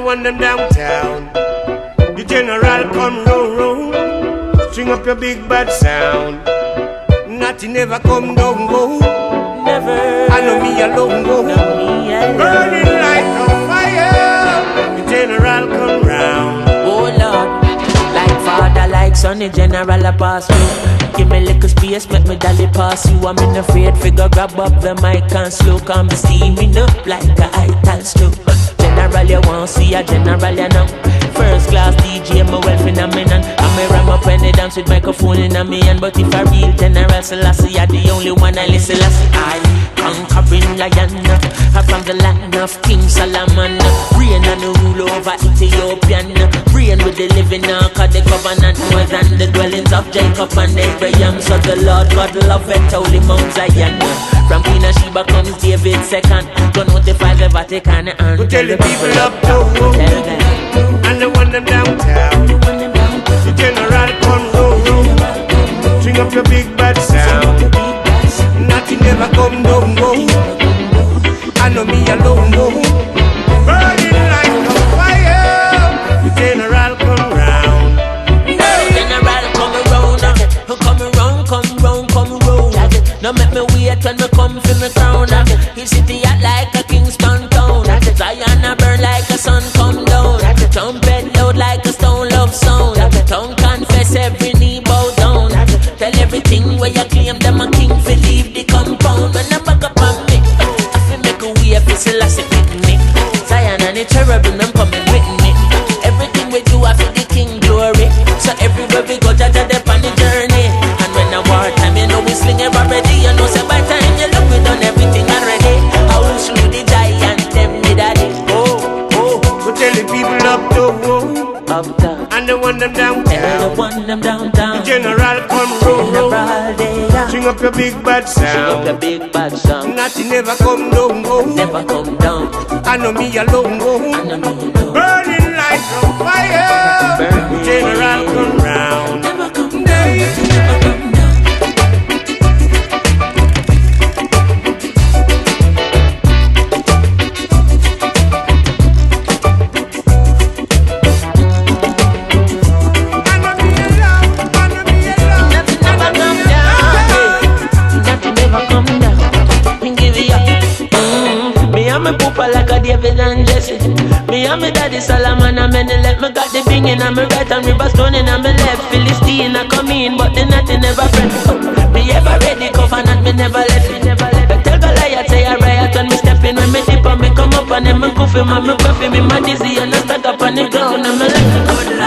want them downtown. The general come round. String up your big bad sound. Nothing never come down, go. Never. I know me alone, go. Burning like a fire. The general come round. Oh Lord, like father, like son, the general a pass through. Give me little space, make me dolly pass you. I'm in afraid figure, grab up the mic and slow. Come be steaming up like a ital stew. General, you want see a general, you know. First class DJ, my well phenomenon. I'm a ram up when they dance with microphone in a me hand. But if a real general Selassie, you're the only one I listen. I conquering lion, I'm from the land of King Solomon. Reign and rule over Ethiopian. Reign with the living ark of the covenant. More than the dwellings of Jacob and Abraham. So the Lord God love it, holy Mount Zion. From Queen of Sheba comes David second. Go notify the Vatican and go tell the people up to tell them. And the one them downtown. The general come round. String up your big bad sound. Nothing never come down, go. I know me alone, go. Burning like a fire. The general come round. General come around. Come round. Now make me wait when me come for me crown. His city hot like a Kingston town. Zion a burn like a sun come down. Trumpet loud like a stone love sound. Tongue confess every knee bow down. Tell everything where you claim them a king for leave the compound. When I back up on me, I feel make a way for Selassie with me. Zion and the cherubim them coming with me. Everything we do I feel the king glory. So everywhere we go, Jaja dep on the journey. And when I wartime, you know we sling it already. You know say by time you look we done everything already. I will slew the giant, them me daddy. Go tell the people up to and the one them downtown. The general come round. String up your big bad sound. Nothing never come down, go. I know me alone, go. Burning like a fire. The general come round. Never come down. Me pooper like a David and Jesse. Me and me daddy Solomon and many left. Me got the bing in and me right and river stone in and me left. Philistine I come in but the nothing never friend. Me ever ready covenant me never let me never let. But tell Goliath say I riot when me step in. When me dip and me come up and then me goofy man me puffy me my dizzy and I stack up on the ground and me like